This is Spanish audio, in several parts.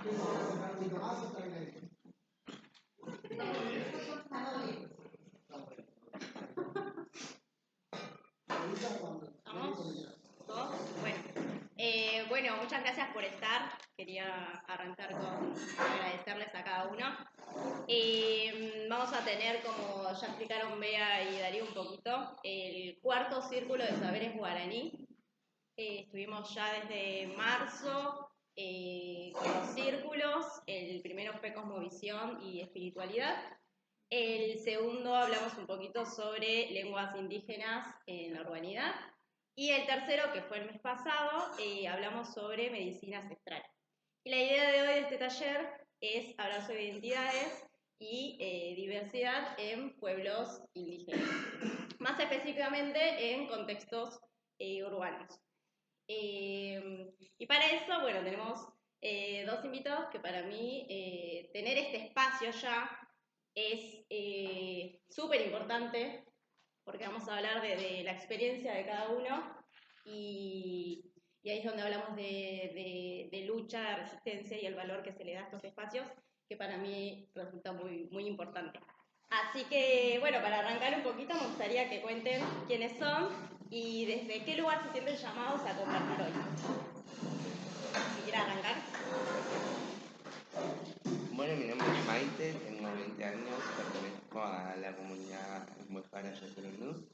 ¿Estamos? ¿Todos? Bueno, muchas gracias por estar. Quería arrancar con agradecerles a cada uno. Vamos a tener, como ya explicaron Bea y Darío un poquito, el cuarto círculo de saberes guaraní. Estuvimos ya desde marzo con los círculos. El primero fue cosmovisión y espiritualidad. El segundo hablamos un poquito sobre lenguas indígenas en la urbanidad. Y el tercero, que fue el mes pasado, hablamos sobre medicina ancestral. Y la idea de hoy de este taller es hablar sobre identidades y diversidad en pueblos indígenas, más específicamente en contextos urbanos. Y para eso, bueno, tenemos dos invitados que para mí tener este espacio ya es súper importante porque vamos a hablar de la experiencia de cada uno y ahí es donde hablamos de lucha, de resistencia y el valor que se le da a estos espacios que para mí resulta muy, muy importante. Así que, bueno, para arrancar un poquito me gustaría que cuenten quiénes son y desde qué lugar se sienten llamados a compartir hoy. Si quieren arrancar. Bueno, mi nombre es Maite, tengo 20 años, pertenezco a la comunidad Muejara Yacerunú.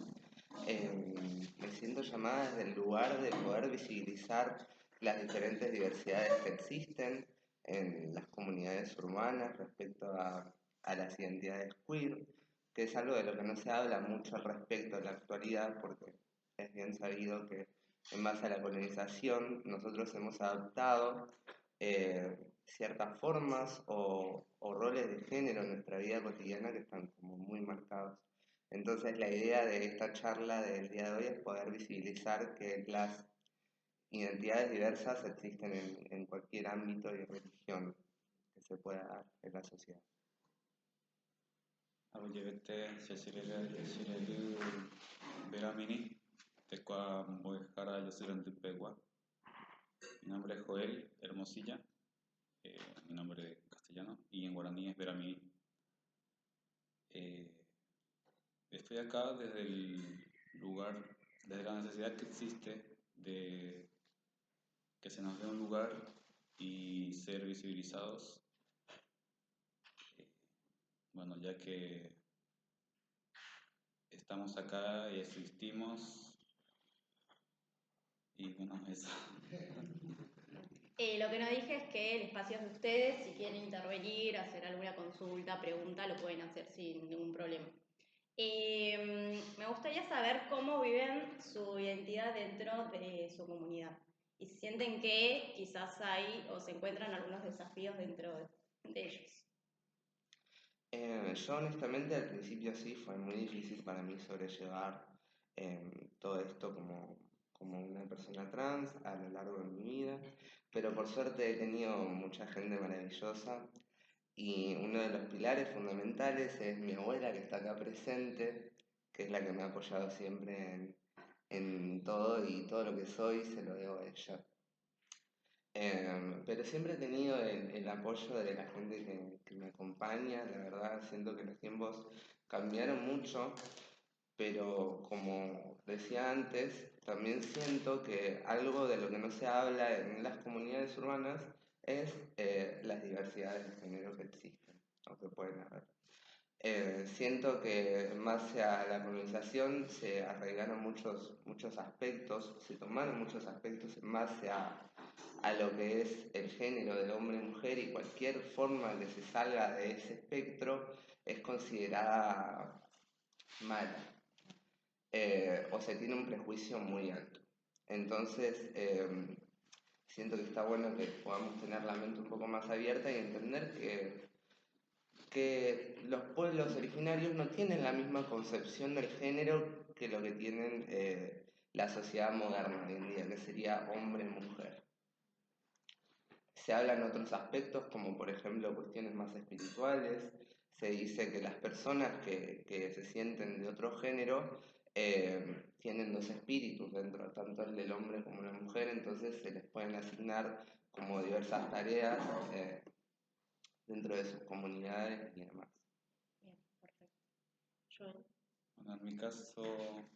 Me siento llamada desde el lugar de poder visibilizar las diferentes diversidades que existen en las comunidades urbanas respecto a las identidades queer, que es algo de lo que no se habla mucho al respecto en la actualidad, porque es bien sabido que en base a la colonización nosotros hemos adoptado ciertas formas o roles de género en nuestra vida cotidiana que están como muy marcados. Entonces la idea de esta charla del día de hoy es poder visibilizar que las identidades diversas existen en cualquier ámbito y religión que se pueda dar en la sociedad. Apoyevete, Shashirelu, Veramini, Tecua Muejara, Yacerantipegua. Mi nombre es Joel Hermosilla, mi nombre castellano, y en guaraní es Veramini. Estoy acá desde el lugar, desde la necesidad que existe de que se nos dé un lugar y ser visibilizados. Bueno, ya que estamos acá y existimos, y bueno, eso. Lo que no dije es que el espacio es de ustedes, si quieren intervenir, hacer alguna consulta, pregunta, lo pueden hacer sin ningún problema. Me gustaría saber cómo viven su identidad dentro de su comunidad y si sienten que quizás hay o se encuentran algunos desafíos dentro de ellos. Yo honestamente al principio sí fue muy difícil para mí sobrellevar todo esto como una persona trans a lo largo de mi vida, pero por suerte he tenido mucha gente maravillosa y uno de los pilares fundamentales es mi abuela que está acá presente, que es la que me ha apoyado siempre en todo y todo lo que soy se lo debo a ella. Pero siempre he tenido el apoyo de la gente que me acompaña, la verdad siento que los tiempos cambiaron mucho, pero como decía antes, también siento que algo de lo que no se habla en las comunidades urbanas es las diversidades de género que existen o que pueden haber. Siento que en base a la colonización se arraigaron muchos aspectos, se tomaron muchos aspectos en base a lo que es el género de hombre y mujer y cualquier forma que se salga de ese espectro es considerada mala o se tiene un prejuicio muy alto. Entonces, siento que está bueno que podamos tener la mente un poco más abierta y entender que los pueblos originarios no tienen la misma concepción del género que lo que tienen la sociedad moderna hoy en día, que sería hombre-mujer. Se hablan otros aspectos como por ejemplo cuestiones más espirituales, se dice que las personas que se sienten de otro género tienen dos espíritus dentro, tanto el del hombre como la mujer, entonces se les pueden asignar como diversas tareas dentro de sus comunidades y demás. Bien, perfecto. Joel. Bueno, en mi caso,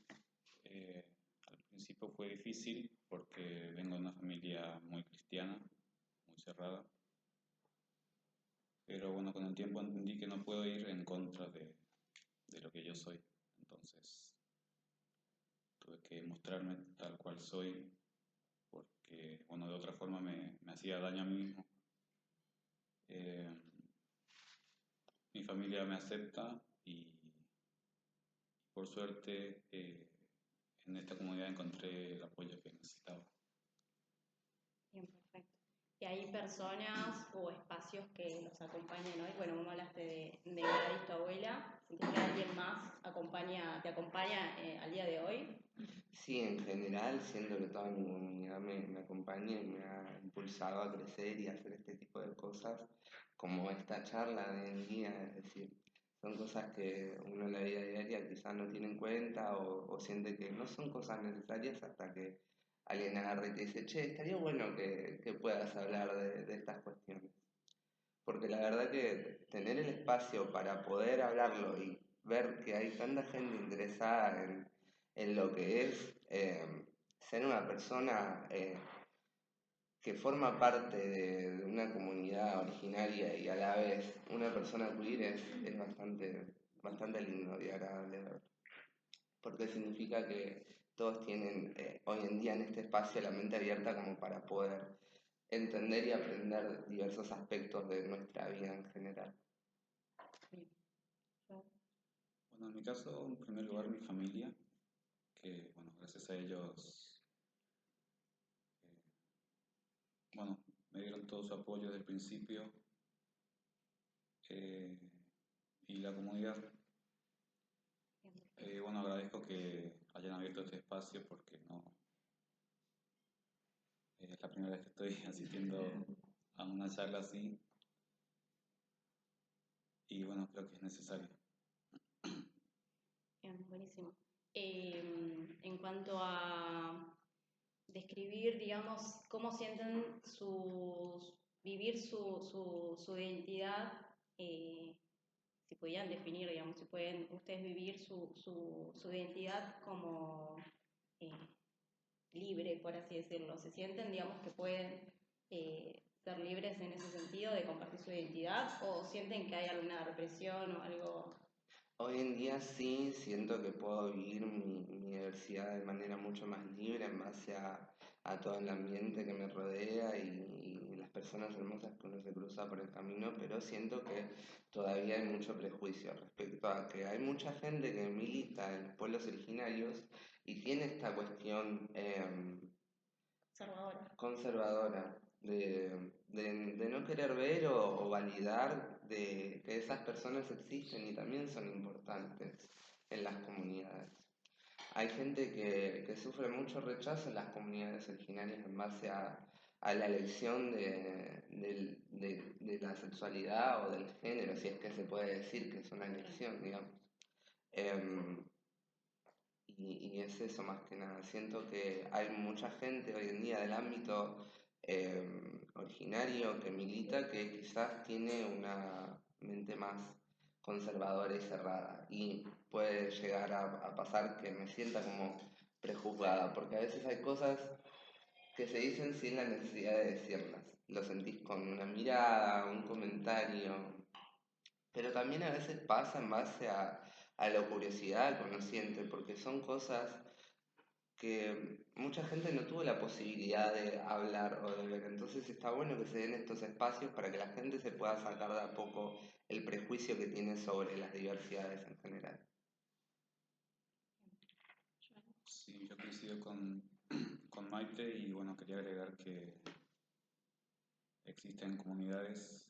al principio fue difícil porque vengo de una familia muy cristiana, muy cerrada, pero bueno, con el tiempo entendí que no puedo ir en contra de lo que yo soy, entonces tuve que mostrarme tal cual soy, porque bueno, de otra forma me hacía daño a mí mismo. Mi familia me acepta y por suerte en esta comunidad encontré el apoyo que necesitaba. Bien, perfecto. ¿Y hay personas o espacios que los acompañen hoy? Bueno, vos me hablaste de Gladys, tu abuela. ¿Sentís que alguien más te acompaña al día de hoy? Sí, en general, siendo que toda mi comunidad me acompaña y me ha impulsado a crecer y a hacer este tipo de cosas, como esta charla de hoy en día, es decir, son cosas que uno en la vida diaria quizás no tiene en cuenta o siente que no son cosas necesarias hasta que alguien agarra y te dice, che, estaría bueno que puedas hablar de estas cuestiones. Porque la verdad que tener el espacio para poder hablarlo y ver que hay tanta gente interesada en lo que es ser una persona que forma parte de una comunidad originaria y a la vez una persona queer es bastante lindo y agradable ver. Porque significa que todos tienen hoy en día en este espacio la mente abierta como para poder entender y aprender diversos aspectos de nuestra vida en general. Bueno, en mi caso, en primer lugar, mi familia, que bueno, gracias a ellos, bueno, me dieron todo su apoyo desde el principio, y la comunidad. Bueno, agradezco que hayan abierto este espacio porque no es la primera vez que estoy asistiendo a una charla así y bueno, creo que es necesario. Bien, buenísimo. En cuanto a describir, digamos, cómo sienten vivir su identidad, si pudieran definir, digamos, si pueden ustedes vivir su identidad como eh, libre, por así decirlo. ¿Se sienten, digamos, que pueden ser libres en ese sentido de compartir su identidad o sienten que hay alguna represión o algo? Hoy en día sí siento que puedo vivir mi diversidad de manera mucho más libre en base a todo el ambiente que me rodea y las personas hermosas que uno se cruza por el camino, pero siento que todavía hay mucho prejuicio respecto a que hay mucha gente que milita en los pueblos originarios y tiene esta cuestión conservadora de no querer ver o validar de que esas personas existen y también son importantes en las comunidades. Hay gente que sufre mucho rechazo en las comunidades originarias en base a la elección de la sexualidad o del género, si es que se puede decir que es una elección, digamos. Y es eso más que nada. Siento que hay mucha gente hoy en día del ámbito originario que milita que quizás tiene una mente más conservadora y cerrada. Y puede llegar a pasar que me sienta como prejuzgada, porque a veces hay cosas que se dicen sin la necesidad de decirlas. Lo sentís con una mirada, un comentario, pero también a veces pasa en base a la curiosidad al conociente, porque son cosas que mucha gente no tuvo la posibilidad de hablar o de ver. Entonces está bueno que se den estos espacios para que la gente se pueda sacar de a poco el prejuicio que tiene sobre las diversidades en general. Sí, yo coincido con Maite y bueno, quería agregar que existen comunidades,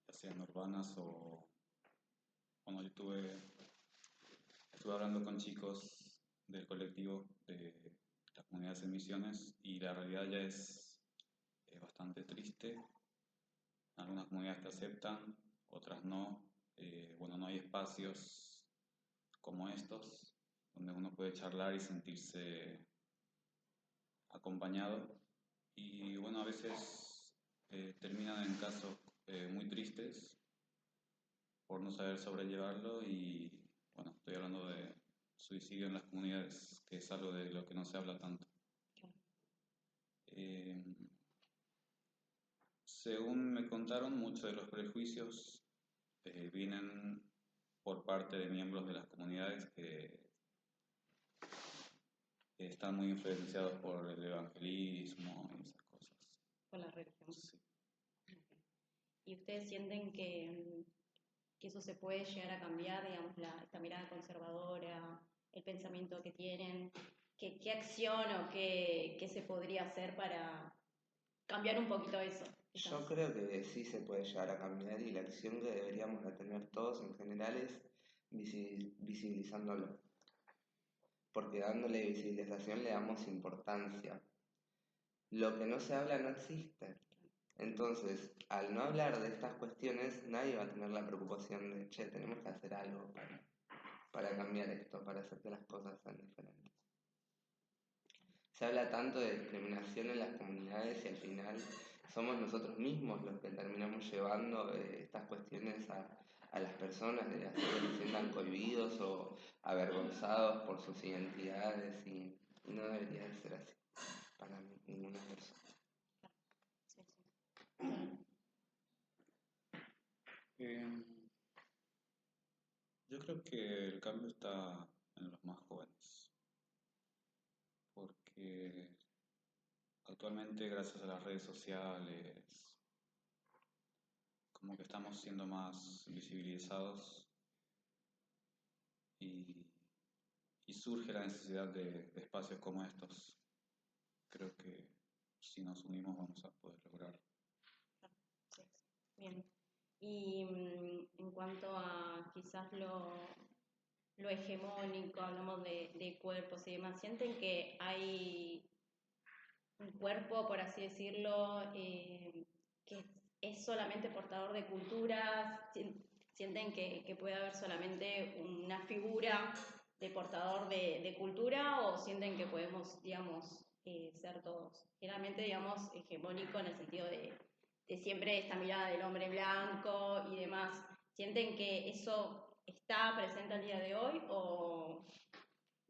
ya sean urbanas o, bueno, yo estuve hablando con chicos del colectivo de las comunidades en Misiones y la realidad ya es bastante triste. Algunas comunidades te aceptan, otras no. Bueno, no hay espacios como estos donde uno puede charlar y sentirse acompañado. Y bueno, a veces terminan en casos muy tristes por no saber sobrellevarlo y bueno, estoy hablando de suicidio en las comunidades, que es algo de lo que no se habla tanto. Según me contaron, muchos de los prejuicios vienen por parte de miembros de las comunidades que están muy influenciados por el evangelismo y esas cosas. Por la religión. Sí. ¿Y ustedes sienten que eso se puede llegar a cambiar, digamos, esta mirada conservadora, el pensamiento que tienen? ¿Qué acción o qué se podría hacer para cambiar un poquito eso? Yo creo que sí se puede llegar a cambiar y la acción que deberíamos de tener todos en general es visibilizándolo. Porque dándole visibilización le damos importancia. Lo que no se habla no existe. Entonces, al no hablar de estas cuestiones, nadie va a tener la preocupación de, che, tenemos que hacer algo para cambiar esto, para hacer que las cosas sean diferentes. Se habla tanto de discriminación en las comunidades y al final somos nosotros mismos los que terminamos llevando estas cuestiones a las personas, de hacer que se sientan cohibidos o avergonzados por sus identidades y no debería de ser así para ninguna persona. Yo creo que el cambio está en los más jóvenes, porque actualmente gracias a las redes sociales como que estamos siendo más visibilizados y surge la necesidad de espacios como estos. Creo que si nos unimos vamos a poder lograr. Bien. Y en cuanto a quizás lo hegemónico, hablamos de cuerpos y demás, ¿sienten que hay un cuerpo, por así decirlo, que es solamente portador de culturas? ¿Sienten que puede haber solamente una figura de portador de cultura o sienten que podemos, digamos, ser todos? Generalmente, digamos, hegemónico en el sentido de siempre esta mirada del hombre blanco y demás. ¿Sienten que eso está presente al día de hoy o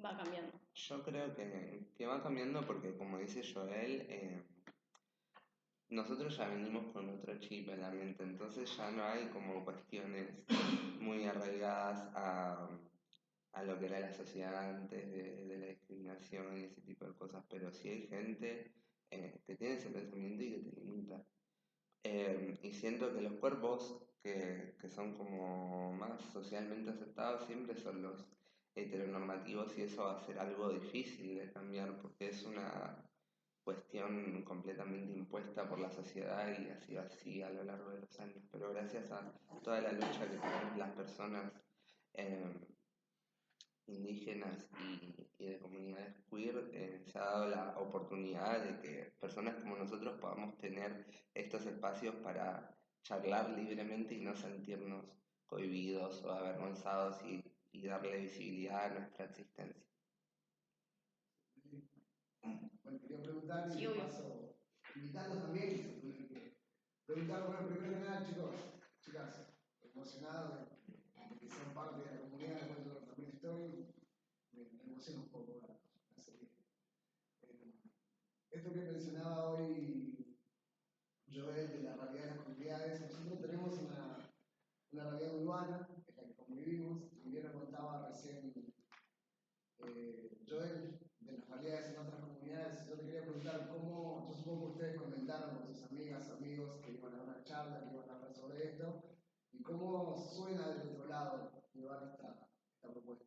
va cambiando? Yo creo que va cambiando porque, como dice Joel, nosotros ya venimos con otro chip en la mente, entonces ya no hay como cuestiones muy arraigadas a lo que era la sociedad antes de la discriminación y ese tipo de cosas, pero sí hay gente que tiene ese pensamiento y que te limita. Y siento que los cuerpos que son como más socialmente aceptados siempre son los heteronormativos y eso va a ser algo difícil de cambiar porque es una cuestión completamente impuesta por la sociedad y ha sido así a lo largo de los años. Pero gracias a toda la lucha que tenemos las personas indígenas y de comunidades queer, se ha dado la oportunidad de que personas como nosotros podamos tener estos espacios para charlar libremente y no sentirnos cohibidos o avergonzados y darle visibilidad a nuestra existencia. Bueno, quería preguntar y Sí, de obvio. paso invitarlos también. Preguntar, bueno, primero que nada, chicos, chicas, emocionados de que sean parte de la comunidad, después yo también estoy, me emociona un poco la serie. Esto que mencionaba hoy Joel de la realidad de las comunidades, nosotros tenemos una realidad urbana en la que convivimos, y bien lo contaba recién Joel, de las realidades en otras comunidades. Yo te quería preguntar cómo, yo supongo que ustedes comentaron con sus amigas, amigos que iban a una charla, que iban a hablar sobre esto, y cómo suena del otro lado llevar esta propuesta,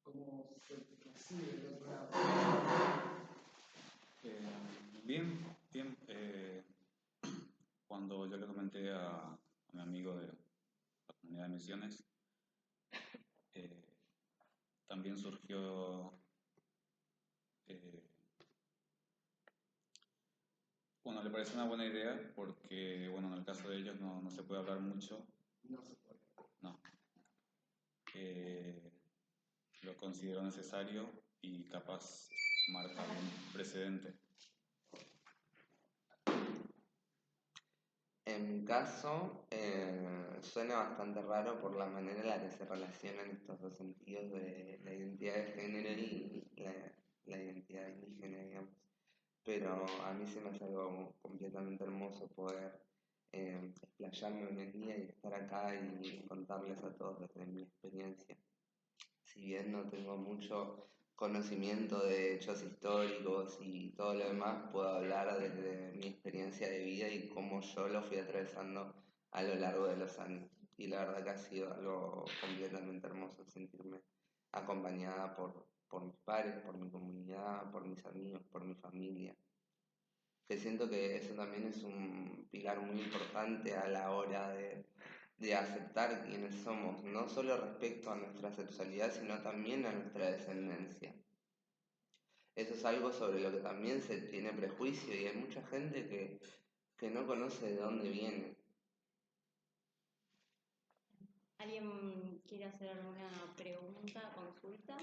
cómo se recibe del otro lado. Bien. Cuando yo le comenté a mi amigo de la comunidad de Misiones, también surgió bueno, le pareció una buena idea porque, bueno, en el caso de ellos no se puede hablar mucho. No se puede. No. lo considero necesario y capaz marcar un precedente. En mi caso, suena bastante raro por la manera en la que se relacionan estos dos sentidos de la identidad de género y la identidad indígena, digamos. Pero a mí se me hace algo completamente hermoso poder explayarme hoy en día y estar acá y contarles a todos desde mi experiencia. Si bien no tengo mucho conocimiento de hechos históricos y todo lo demás, puedo hablar desde mi experiencia de vida y cómo yo lo fui atravesando a lo largo de los años. Y la verdad que ha sido algo completamente hermoso sentirme acompañada por mis pares, por mi comunidad, por mis amigos, por mi familia. Que siento que eso también es un pilar muy importante a la hora de aceptar quiénes somos, no solo respecto a nuestra sexualidad, sino también a nuestra descendencia. Eso es algo sobre lo que también se tiene prejuicio y hay mucha gente que no conoce de dónde viene. ¿Alguien quiere hacer alguna pregunta, consulta?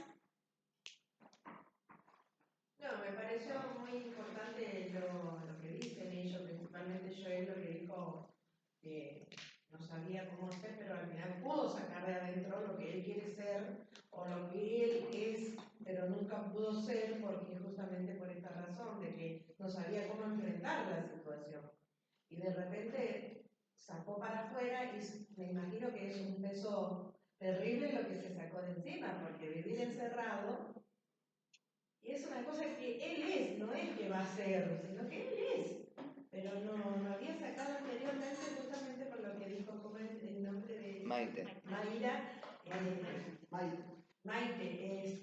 No, me pareció muy importante lo que dicen ellos, principalmente Joel, lo que dijo que no sabía cómo hacer, pero al final pudo sacar de adentro lo que él quiere ser o lo que él es, pero nunca pudo ser porque justamente por esta razón de que no sabía cómo enfrentar la situación. Y de repente sacó para afuera y me imagino que es un peso terrible lo que se sacó de encima, porque vivir encerrado es una cosa que él es, no es que va a ser, sino que él es. Pero no había sacado anteriormente justamente por lo que dijo, como el nombre de Maite. Mayra, Maite,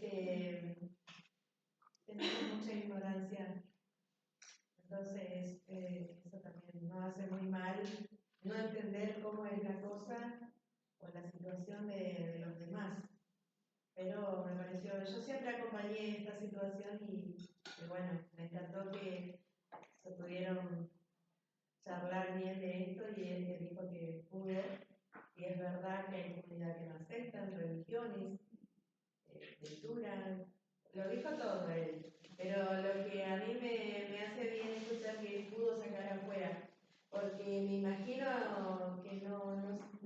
tenemos mucha ignorancia. Entonces, eso también nos hace muy mal no entender cómo es la cosa o la situación de los demás. Pero me pareció, yo siempre acompañé esta situación y bueno, me encantó que se pudieron charlar bien de esto y él me dijo que pudo, y es verdad que hay comunidad que no aceptan, religiones, cultura, lo dijo todo él, pero lo que a mí me hace bien escuchar que él pudo sacar afuera, porque me imagino que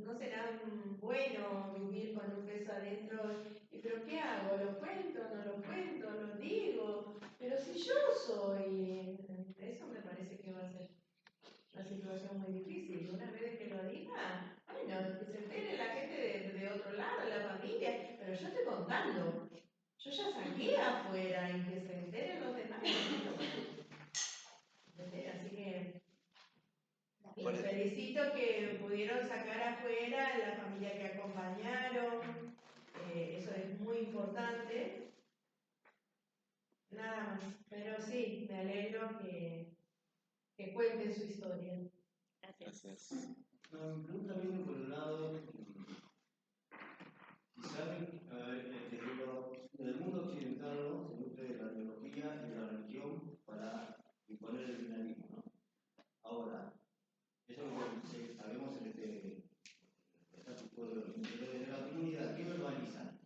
no será bueno vivir con un peso adentro. ¿Pero qué hago? ¿Lo cuento? ¿No lo cuento? ¿Lo digo? Pero si yo soy... Eso me parece que va a ser una situación muy difícil. Una vez que lo diga, bueno, que se entere la gente de otro lado, la familia, pero yo estoy contando. Yo ya saqué afuera y que se enteren los demás. Así que los felicito que pudieron sacar afuera la familia que acompañaron. Eso es muy importante. Nada más. Pero sí, me alegro que cuenten su historia. Gracias. No, me pregunta viene por un lado, quizá, en el mundo occidental, ¿no?, se nutre de la teología y de la religión para imponer el binarismo, ¿no? Ahora, eso lo sabemos en este status quo de los, pero desde la comunidad, ¿qué verbalizan?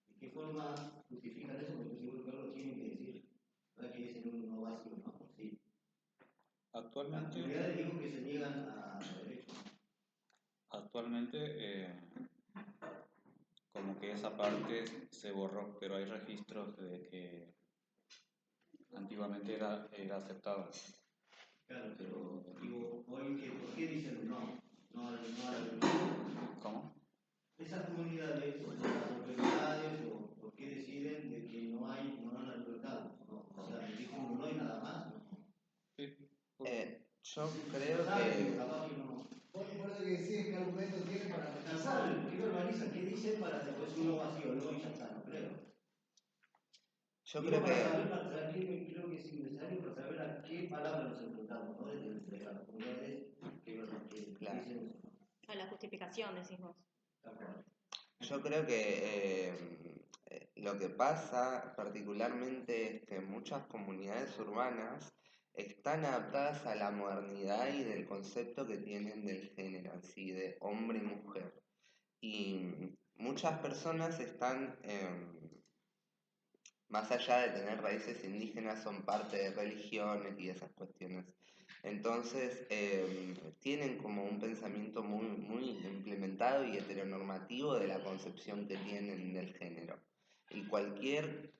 ¿De qué forma justifican eso? Porque seguro que algo tienen que decir, no es que dicen un no vacío, ¿no? Sí. Las Actualmente, comunidades digo que se niegan a derechos. actualmente como que esa parte se borró, pero hay registros de que antiguamente era aceptado. Claro, pero digo, hoy, ¿por qué dicen no? No a la religión. ¿Cómo? Esas comunidades, o las autoridades, o por qué deciden de que no dan la libertad, ¿no? O sea, dicen un no y nada más, ¿no? Sí. Yo creo Saben, capaz que no. Por eso que decís qué argumento tiene para No rechazar. saben, ¿qué verbalizan? ¿Qué dicen para después un no vacío? No, y ya está, no creo. yo Digo, creo para que saber, para saber creo que es necesario para saber a qué palabras nos enfrentamos, ¿no? Desde las comunidades que Claro. dicen eso, ¿no? A la justificación, decís vos. Tal cual. Yo creo que lo que pasa particularmente es que muchas comunidades urbanas están adaptadas a la modernidad y del concepto que tienen del género, así de hombre y mujer. Y muchas personas están, más allá de tener raíces indígenas, son parte de religiones y esas cuestiones. Entonces, tienen como un pensamiento muy implementado y heteronormativo de la concepción que tienen del género. Y cualquier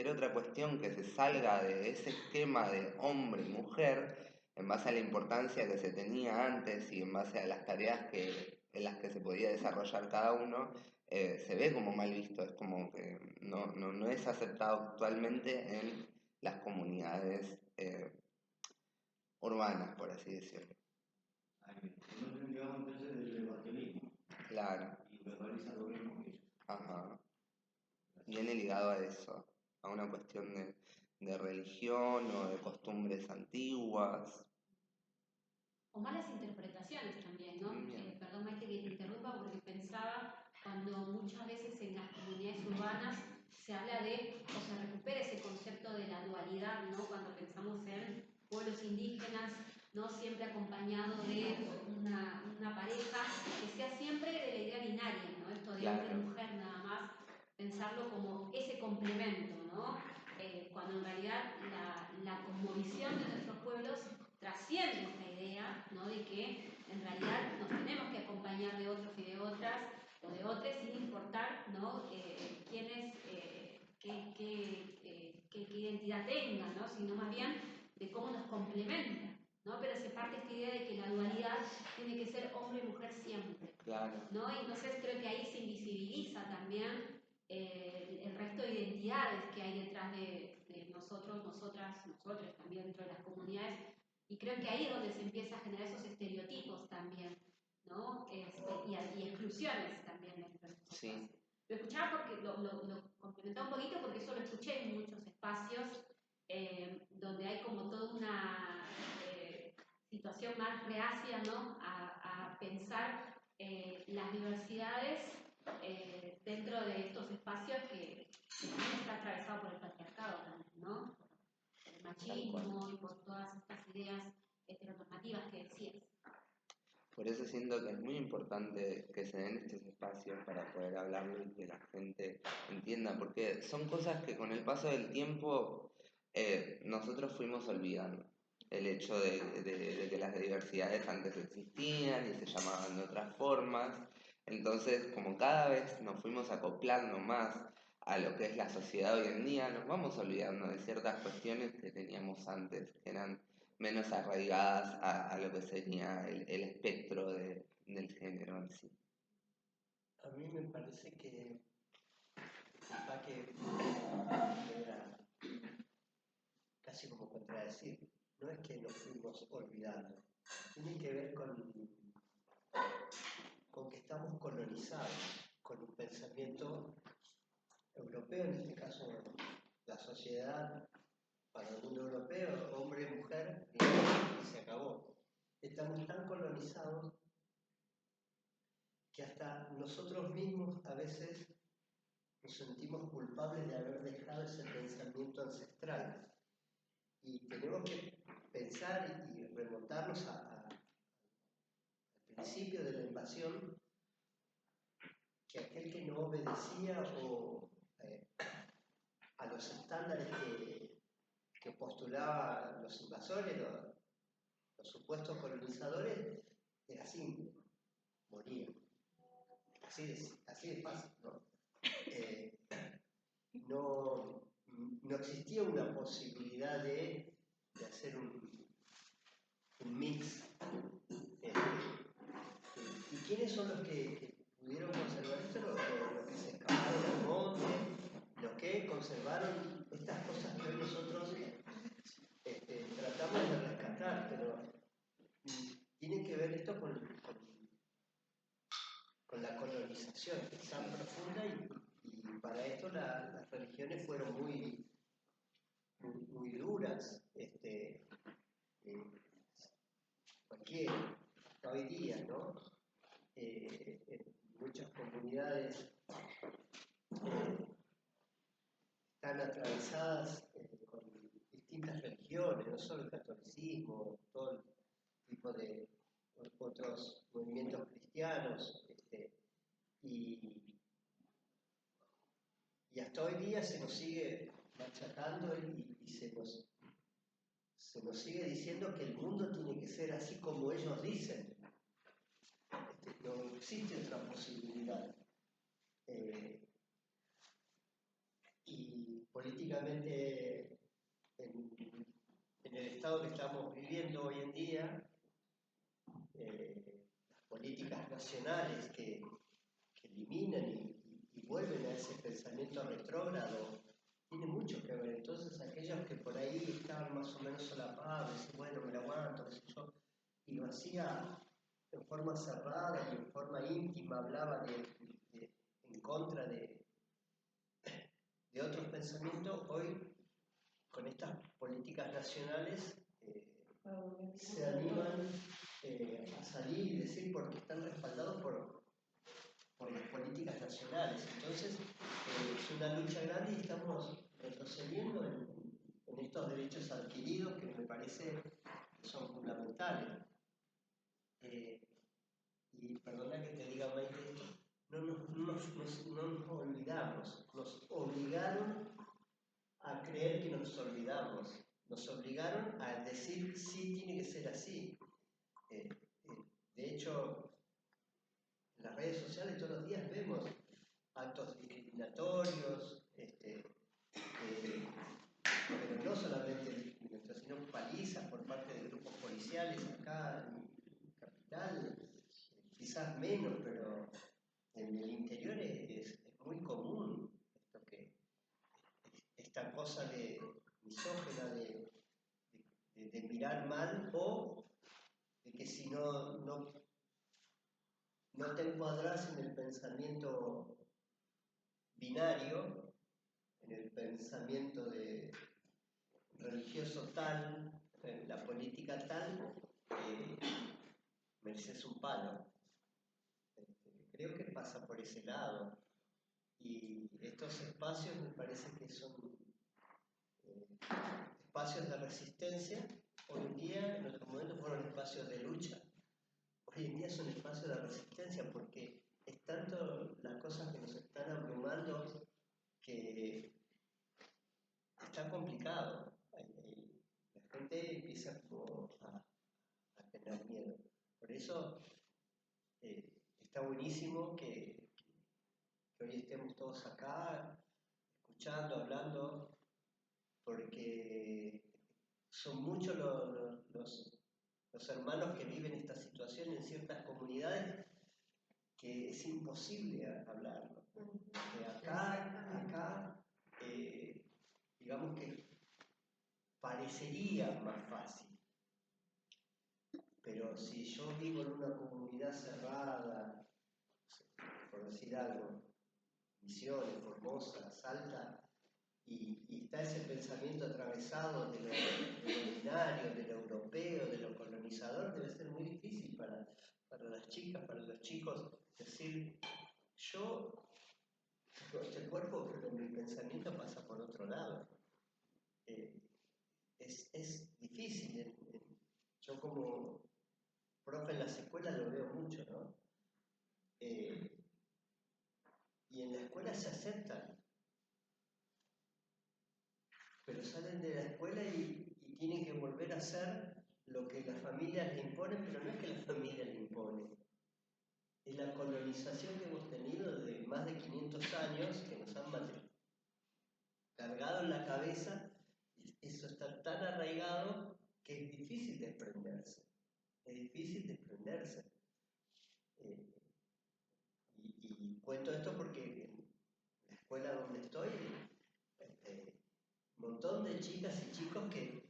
otra cuestión que se salga de ese esquema de hombre y mujer, en base a la importancia que se tenía antes y en base a las tareas en las que se podía desarrollar cada uno, se ve como mal visto, es como que no es aceptado actualmente en las comunidades urbanas, por así decirlo. No tendríamos entonces del evangelismo Claro, y verbaliza lo mismo que ellos. ajá. Viene ligado a eso, a una cuestión de religión o de costumbres antiguas. O malas interpretaciones también, ¿no? Perdón, Maite, que te interrumpa porque pensaba cuando muchas veces en las comunidades urbanas se habla de, o se recupera ese concepto de la dualidad, ¿no? Cuando pensamos en pueblos indígenas, ¿no? Siempre acompañado de una pareja que sea siempre de la idea binaria, ¿no? Esto de hombre y Claro, mujer nada más, pensarlo como ese complemento, ¿no? Cuando en realidad la cosmovisión de nuestros pueblos trasciende esta idea, ¿no? De que en realidad nos tenemos que acompañar de otros y de otras, o de otros sin importar, ¿no? Quiénes, qué identidad tengan, ¿no? Sino más bien de cómo nos complementan, ¿no? Pero se parte esta idea de que la dualidad tiene que ser hombre y mujer siempre, claro. ¿no? Entonces creo que ahí se invisibiliza también el resto de identidades que hay detrás de nosotros, nosotras, nosotros también dentro de las comunidades. Y creo que ahí es donde se empieza a generar esos estereotipos también, ¿no? Y exclusiones también dentro de estos Sí. espacios. Lo escuchaba porque lo complementaba un poquito porque eso lo escuché en muchos espacios donde hay como toda una situación más reacia, ¿no? A pensar las diversidades dentro de estos espacios que también está atravesado por el patriarcado también, ¿no? Por el machismo y por todas estas ideas heteronormativas que decías. Por eso siento que es muy importante que se den estos espacios para poder hablarlo y que la gente entienda, porque son cosas que con el paso del tiempo nosotros fuimos olvidando. El hecho de que las diversidades antes existían y se llamaban de otras formas. Entonces, como cada vez nos fuimos acoplando más a lo que es la sociedad hoy en día, nos vamos olvidando de ciertas cuestiones que teníamos antes, que eran menos arraigadas a lo que sería el espectro del género en sí. A mí me parece que, disculpa que era casi como contradecir, no es que nos fuimos olvidando, tiene que ver con que estamos colonizados, con un pensamiento europeo, en este caso la sociedad para el mundo europeo, hombre, mujer, y se acabó. Estamos tan colonizados que hasta nosotros mismos a veces nos sentimos culpables de haber dejado ese pensamiento ancestral. Y tenemos que pensar y remontarnos al principio de la invasión, que aquel que no obedecía a los estándares que postulaban los invasores, los supuestos colonizadores, era simple, moría. Así de fácil, ¿no? No existía una posibilidad de hacer un mix. ¿Y quiénes son los que pudieron conservar esto? Los que se escaparon al monte, los que conservaron estas cosas que hoy nosotros tratamos de rescatar, pero tiene que ver esto con la colonización tan profunda y para esto las religiones fueron muy duras. Cualquiera, hasta hoy día, ¿no? En muchas comunidades están atravesadas con distintas religiones, no solo el catolicismo, todo tipo de otros movimientos cristianos, y hasta hoy día se nos sigue machacando y se nos sigue diciendo que el mundo tiene que ser así como ellos dicen. No existe otra posibilidad. Y políticamente, en el estado que estamos viviendo hoy en día, las políticas nacionales que eliminan y vuelven a ese pensamiento retrógrado, tiene mucho que ver. Entonces, aquellos que por ahí estaban más o menos solapados, decían, bueno, me lo aguanto, qué sé yo, y lo hacía en forma cerrada y en forma íntima, hablaba en contra de otros pensamientos, hoy, con estas políticas nacionales, se animan a salir y decir porque están respaldados por las políticas nacionales. Entonces, es una lucha grande y estamos retrocediendo en estos derechos adquiridos que me parece que son fundamentales. Y perdona que te diga, Maite, no nos olvidamos, nos obligaron a creer que nos olvidamos, nos obligaron a decir sí, tiene que ser así. De hecho, en las redes sociales todos los días vemos actos discriminatorios, pero no solamente discriminatorios, sino palizas por parte de grupos policiales acá en Capital, quizás menos, pero en el interior es muy común esta cosa de misógina de mirar mal, o de que si no te encuadras en el pensamiento binario, en el pensamiento de religioso tal, en la política tal, mereces un palo. Creo que pasa por ese lado. Y estos espacios me parece que son espacios de resistencia. Hoy en día, en otros momentos fueron espacios de lucha. Hoy en día son espacios de resistencia porque es tanto las cosas que nos están abrumando que está complicado. La gente empieza como a tener miedo. Por eso está buenísimo que hoy estemos todos acá, escuchando, hablando, porque son muchos los hermanos que viven esta situación en ciertas comunidades que es imposible hablarlo. Acá digamos que parecería más fácil, pero si yo vivo en una comunidad cerrada, por decir algo, Misiones, Formosa, Salta, y está ese pensamiento atravesado de lo binario, de lo europeo, de lo colonizador, debe ser muy difícil para las chicas, para los chicos, decir, yo tengo este cuerpo, pero mi pensamiento pasa por otro lado. Es difícil. Yo como profe en las escuelas lo veo mucho, ¿no? Y en la escuela se aceptan, pero salen de la escuela y tienen que volver a hacer lo que las familias le imponen, pero no es que la familia le impone. Es la colonización que hemos tenido de más de 500 años que nos han cargado en la cabeza. Eso está tan arraigado que es difícil desprenderse. Es difícil desprenderse. Y cuento esto porque en la escuela donde estoy, un montón de chicas y chicos que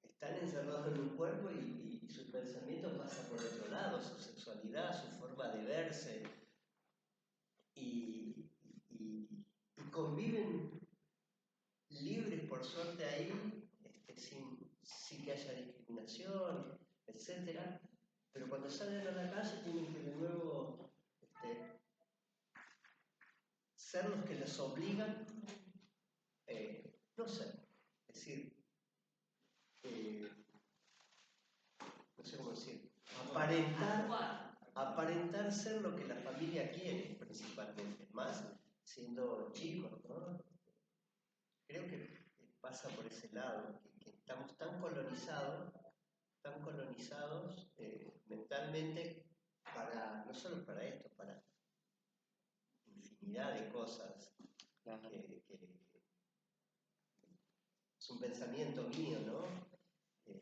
están encerrados en un cuerpo y su pensamiento pasa por otro lado, su sexualidad, su forma de verse, y conviven libres por suerte ahí, sin que haya discriminación, etc. Pero cuando salen a la calle tienen que de nuevo ser los que les obligan, no sé, es decir, no sé cómo decir, aparentar, aparentar ser lo que la familia quiere, principalmente, más siendo chicos, ¿no? Creo que pasa por ese lado, que estamos tan colonizados mentalmente para, no solo para esto, para infinidad de cosas, que es un pensamiento mío, ¿no? Que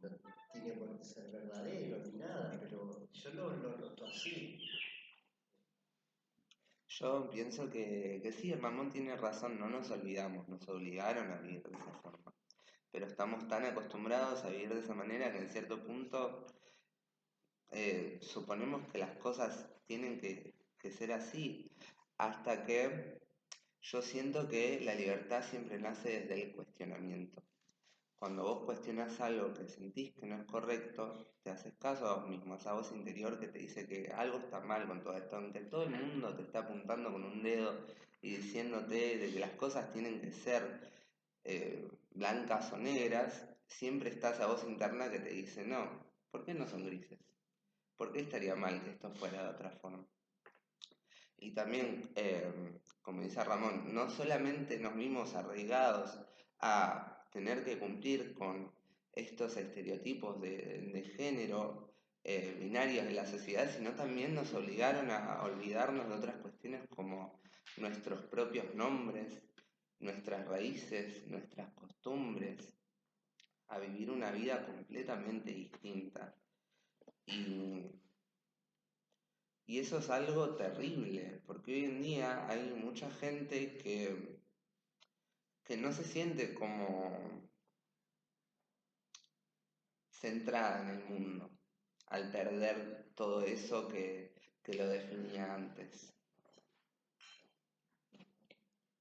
no tiene por qué ser verdadero ni nada, pero yo lo noto así. Yo pienso que sí, el Ramón tiene razón, no nos olvidamos, nos obligaron a vivir de esa forma. Pero estamos tan acostumbrados a vivir de esa manera que en cierto punto suponemos que las cosas tienen que ser así, hasta que yo siento que la libertad siempre nace desde el cuestionamiento. Cuando vos cuestionás algo que sentís que no es correcto, te haces caso a vos mismo, esa voz interior que te dice que algo está mal con todo esto, aunque todo el mundo te está apuntando con un dedo y diciéndote de que las cosas tienen que ser blancas o negras, siempre está esa voz interna que te dice, no, ¿por qué no son grises? ¿Por qué estaría mal que esto fuera de otra forma? Y también, como dice Ramón, no solamente nos vimos arraigados a tener que cumplir con estos estereotipos de género binarios de la sociedad, sino también nos obligaron a olvidarnos de otras cuestiones como nuestros propios nombres, nuestras raíces, nuestras costumbres, a vivir una vida completamente distinta. Y eso es algo terrible, porque hoy en día hay mucha gente que no se siente como centrada en el mundo, al perder todo eso que lo definía antes.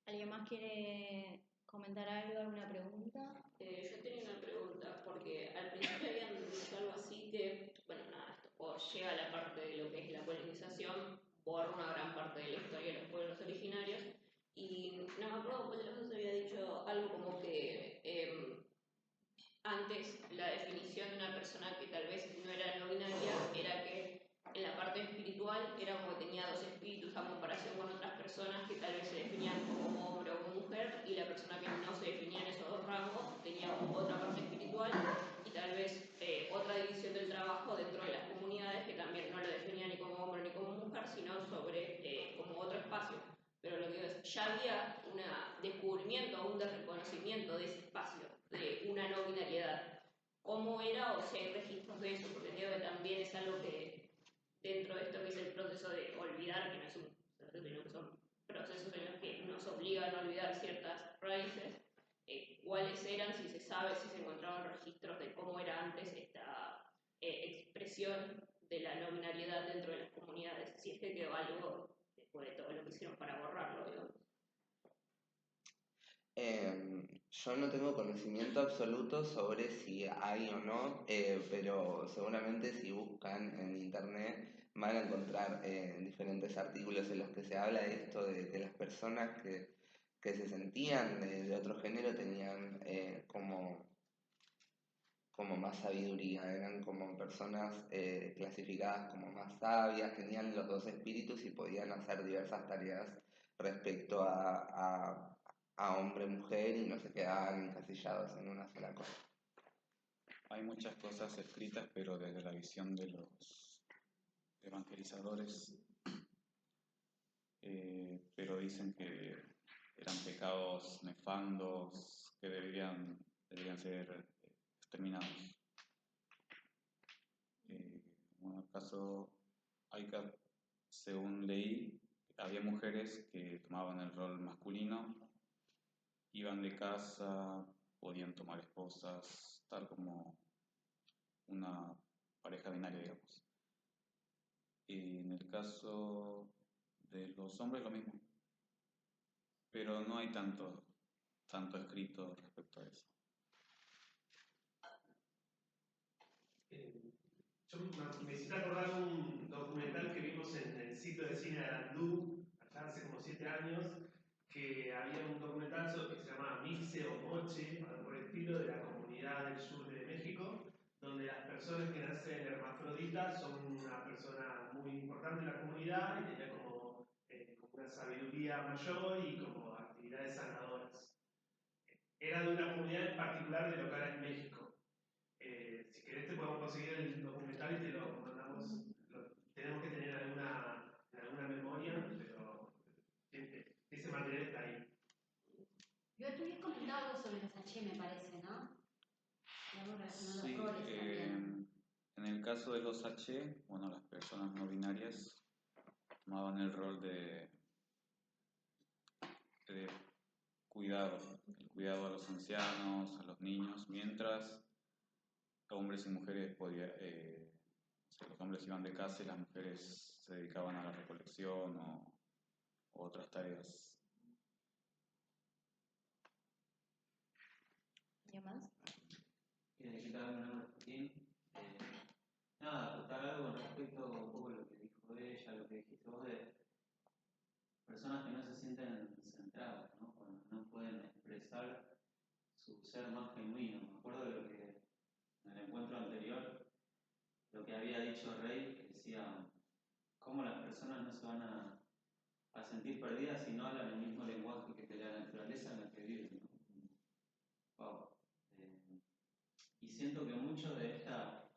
¿Alguien más quiere comentar algo, alguna pregunta? Yo tenía una pregunta, porque al principio habían dicho algo así que, bueno, nada, esto llega a la parte de lo que es la colonización, borra una gran parte de la historia de los pueblos originarios, y no me acuerdo cuál de los dos había dicho algo como que antes la definición de una persona que tal vez no era no binaria era que en la parte espiritual era como que tenía dos espíritus a comparación con otras personas que tal vez se definían como hombre o como mujer, y la persona que no se definía en esos dos rangos tenía como otra parte espiritual y tal vez otra división del trabajo dentro de las comunidades que también no lo definía ni como hombre ni como mujer, sino sobre como otro espacio. Pero lo que digo es, ya había un descubrimiento aún de reconocimiento de ese espacio, de una no binariedad. ¿Cómo era o si hay registros de eso? Porque creo que también es algo que dentro de esto que es el proceso de olvidar, que no es un proceso, sino que son procesos en los que nos obligan a olvidar ciertas raíces, cuáles eran, si se sabe, si se encontraron registros de cómo era antes esta expresión de la no binariedad dentro de las comunidades, si es que quedó algo después de todo lo que hicieron para borrarlo, digamos. Yo no tengo conocimiento absoluto sobre si hay o no, pero seguramente si buscan en internet van a encontrar diferentes artículos en los que se habla de esto, de las personas que se sentían de otro género tenían como más sabiduría, eran como personas clasificadas como más sabias, tenían los dos espíritus y podían hacer diversas tareas respecto a hombre, mujer y no se quedaban encasillados en una sola cosa. Hay muchas cosas escritas, pero desde la visión de los evangelizadores, pero dicen que eran pecados nefandos que deberían ser exterminados. Bueno, el caso Aika, según leí, había mujeres que tomaban el rol masculino, iban de casa, podían tomar esposas, tal como una pareja binaria, digamos. Y en el caso de los hombres lo mismo, pero no hay tanto escrito respecto a eso. Yo me hiciste acordar un documental que vimos en el sitio de cine de Arandú, allá hace como 7 años, que había un documental que se llama Mixe o Moche, algo por el estilo, de la comunidad del sur de México, donde las personas que nacen hermafroditas son una persona muy importante en la comunidad y tenía como una sabiduría mayor y como actividades sanadoras. Era de una comunidad en particular de local en México. Si querés te podemos conseguir el documental y te lo mandamos. Tenemos que tener alguna memoria, pero ese material está ahí. Yo tú habías comentado algo sobre los H, me parece, ¿no? Y algo relacionado Sí, a roles también. en el caso de los H, bueno, las personas no binarias tomaban el rol de cuidado, el cuidado a los ancianos, a los niños, mientras hombres y mujeres los hombres iban de casa y las mujeres se dedicaban a la recolección o otras tareas. ¿Y más? ¿Qué tal? Mi nombre es Joaquín. Nada, aportar algo con respecto a un poco lo que dijo ella, lo que dijiste vos de personas que no se sienten centradas, ¿no? Cuando no pueden expresar su ser más genuino. Me acuerdo de lo que en el encuentro anterior, lo que había dicho Rey, que decía cómo las personas no se van a sentir perdidas si no hablan el mismo lenguaje que de la naturaleza en la que viven, ¿no? Wow. Y siento que mucho de esta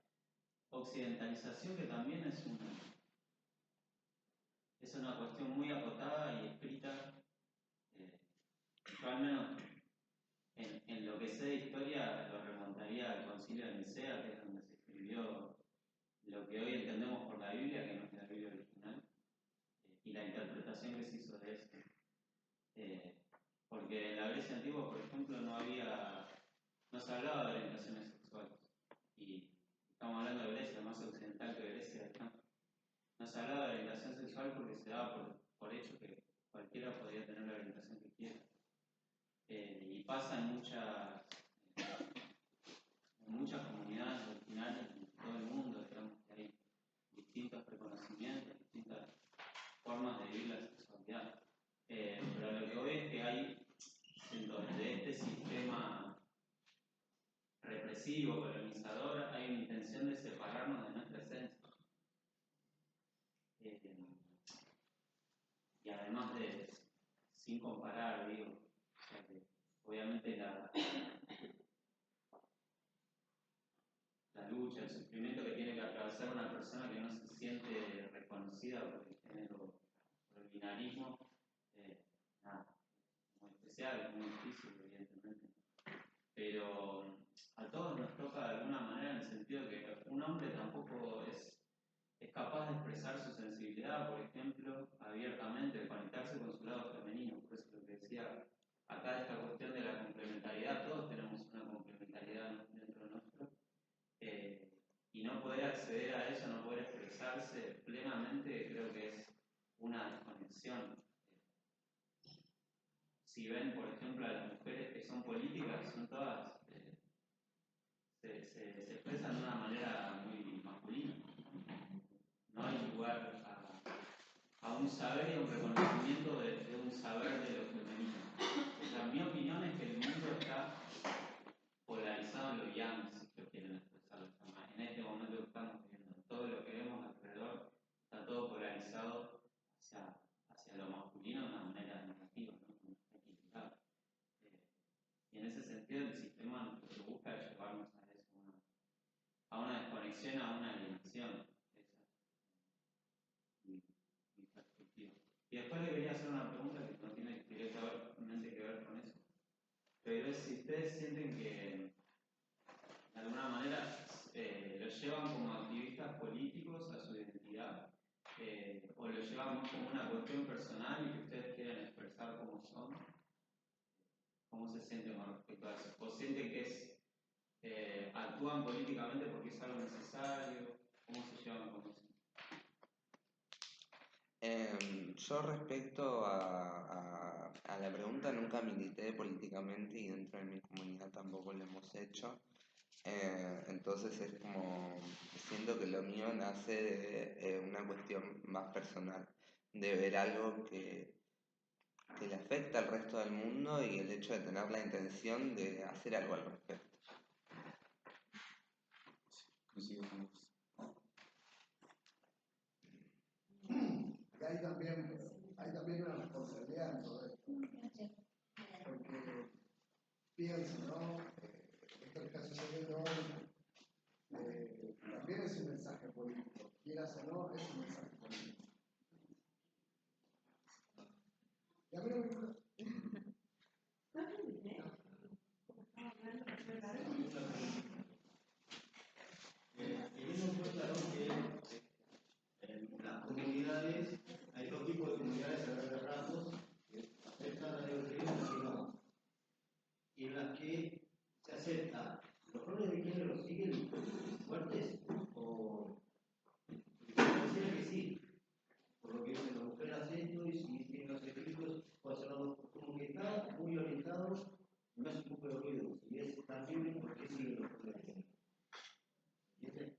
occidentalización, que también es una cuestión muy acotada y escrita, yo al menos en lo que sé de historia lo remontaría al Concilio de Nicea, que es donde se escribió lo que hoy entendemos por la Biblia, que no es la Biblia original, y la interpretación que se hizo de eso. Porque en la Grecia antigua, por ejemplo, no se hablaba de orientaciones sexuales. Y estamos hablando de Grecia, más occidental que Grecia. No se hablaba de orientación sexual porque se daba por hecho que cualquiera podía tener la orientación que quiera. Y pasa en muchas comunidades originales en todo el mundo, digamos, que hay distintos reconocimientos, distintas formas de vivir la sexualidad. Pero lo que voy es que hay, de este sistema represivo, colonizador, hay una intención de separarnos de nuestra esencia. Y además sin comparar, digo, o sea que obviamente la lucha, el sufrimiento que tiene que atravesar una persona que no se siente reconocida por el género, por el binarismo, nada, muy especial, muy difícil, evidentemente. Pero a todos nos toca de alguna manera en el sentido que un hombre tampoco es capaz de expresar su sensibilidad, por ejemplo, abiertamente, de conectarse con su lado femenino. Por eso lo que decía acá, esta cuestión de la complementariedad, todos tenemos una complementariedad dentro nuestro, y no poder acceder a eso, no poder expresarse plenamente, creo que es una desconexión. Si ven, por ejemplo, a las mujeres que son políticas, son todas, se expresan de una manera muy masculina. No hay lugar a un saber y a un reconocimiento de un saber de lo femenino. O sea, mi opinión es que el mundo está polarizado en lo yang, si lo quieren expresar de esta manera. En este momento que estamos viviendo, todo lo que vemos alrededor está todo polarizado hacia lo masculino de una manera negativa, ¿no? Equilibrada. Y en ese sentido el sistema lo que busca es llevarnos a eso, a una desconexión, a una alienación. Mi perspectiva. Y después le quería hacer una pregunta que no tiene directamente que ver con eso. Pero es si ustedes sienten que de alguna manera los llevan como activistas políticos a su identidad, o lo llevan más como una cuestión personal y que ustedes quieren expresar cómo son. ¿Cómo se sienten con respecto a eso? ¿O sienten que actúan políticamente porque es algo necesario? ¿Cómo se llevan con eso? Yo respecto a la pregunta nunca milité políticamente y dentro de mi comunidad tampoco lo hemos hecho. Entonces es como, siento que lo mío nace de una cuestión más personal, de ver algo que le afecta al resto del mundo y el hecho de tener la intención de hacer algo al respecto. coincido con vos. Y hay también una responsabilidad en todo esto. Porque pienso, ¿no? Esto que está sucediendo hoy también es un mensaje político. Quieras o no, es un mensaje político. Y a mí no me gusta. Teniendo en cuenta, ¿no?, que en las comunidades hay dos tipos de comunidades a grandes rasgos que aceptan la diversidad y las que no. Y en las que se acepta los roles de género siguen fuertes o pareciera que sí, por lo que dice la mujer hace esto y si tiene que hacer hijos puede hacer los dos, como que está muy orientado, me hace un poco de ruido. Si es tan libre, ¿por qué siguen los roles de género? ¿Entiendes?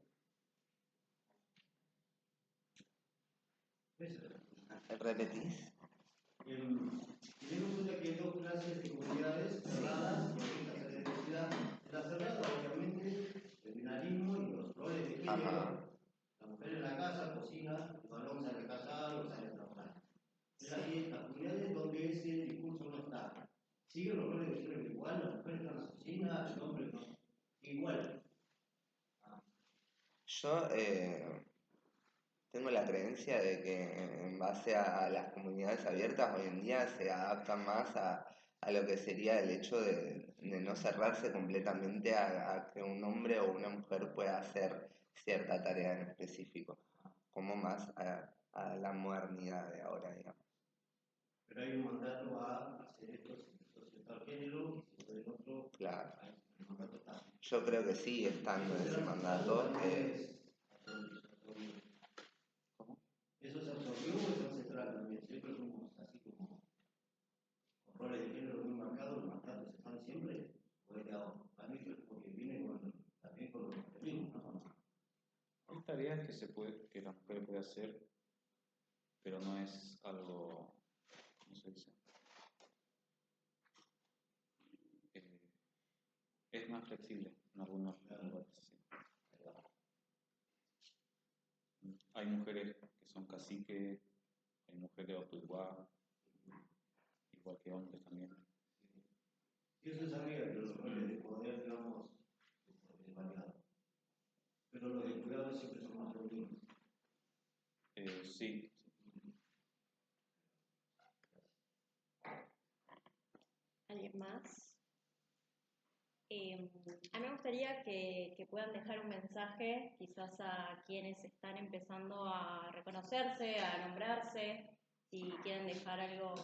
¿Repetís? Teniendo en cuenta que hay dos clases de comunidades cerradas, orientadas a la diversidad, en la cerrada, obviamente, el binarismo y los roles de género, la mujer en la casa cocina, el varón sale a cazar o sale a trabajar. Es aquí las comunidades donde ese discurso no está. ¿Siguen los roles de género igual? ¿La mujer está en la cocina? ¿El hombre no? Igual. Yo tengo la creencia de que en base a las comunidades abiertas hoy en día se adaptan más a lo que sería el hecho de no cerrarse completamente a que un hombre o una mujer pueda hacer cierta tarea en específico, como más a la modernidad de ahora, digamos. Pero hay un mandato a hacer esto sin cierto género y si el otro. Claro. El mandato está. Yo creo que sigue estando ese mandato. ¿Cómo? ¿Eso se absorbió o es ancestral también? Siempre somos así como con roles de género muy marcados, los mandatos están siempre, o es de ahora. A mí es porque viene también con los feminismos, ¿no? Hay tareas que la mujer puede hacer, pero no es algo, ¿cómo se dice? Es más flexible en algunos lugares. Sí. Hay mujeres que son caciques, hay mujeres autoridad, igual que hombres también. Y eso sabía que los roles de poder, digamos, es variado. Pero los de cuidado siempre son más femeninos. Sí. ¿Alguien más? A mí me gustaría que puedan dejar un mensaje quizás a quienes están empezando a reconocerse, a nombrarse, si quieren dejar algo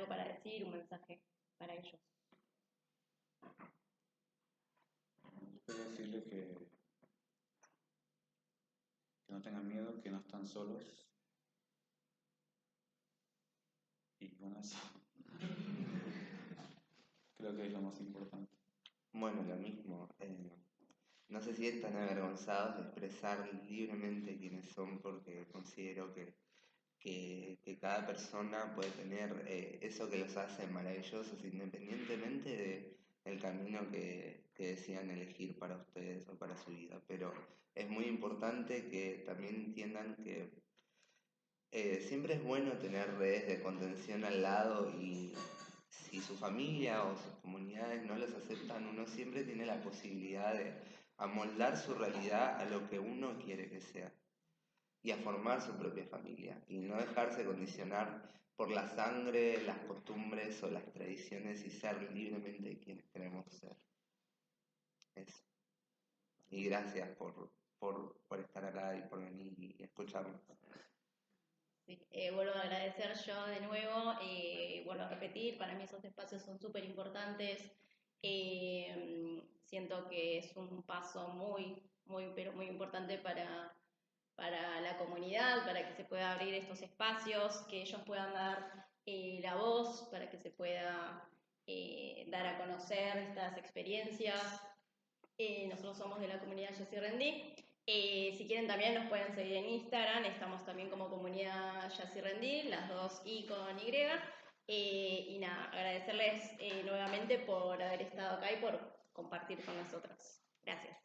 para decir, un mensaje para ellos. Quiero decirles que no tengan miedo, que no están solos. Y con eso creo que es lo más importante. Bueno, lo mismo. No se sientan avergonzados de expresar libremente quiénes son, porque considero que cada persona puede tener eso que los hace maravillosos independientemente del camino que decidan elegir para ustedes o para su vida. Pero es muy importante que también entiendan que siempre es bueno tener redes de contención al lado, y si su familia o sus comunidades no los aceptan, uno siempre tiene la posibilidad de amoldar su realidad a lo que uno quiere que sea y a formar su propia familia y no dejarse condicionar por la sangre, las costumbres o las tradiciones y ser libremente quienes queremos ser. Eso. Y gracias por estar acá y por venir y escucharnos. Sí, vuelvo a agradecer yo de nuevo, vuelvo a repetir, para mí esos espacios son súper importantes. Siento que es un paso muy, pero muy importante para la comunidad, para que se pueda abrir estos espacios, que ellos puedan dar la voz, para que se pueda dar a conocer estas experiencias. Nosotros somos de la comunidad Yo Sí Rendí. Si quieren también nos pueden seguir en Instagram, estamos también como comunidad Ya Sí Rendí, las dos I con Y. Y nada, agradecerles nuevamente por haber estado acá y por compartir con nosotros. Gracias.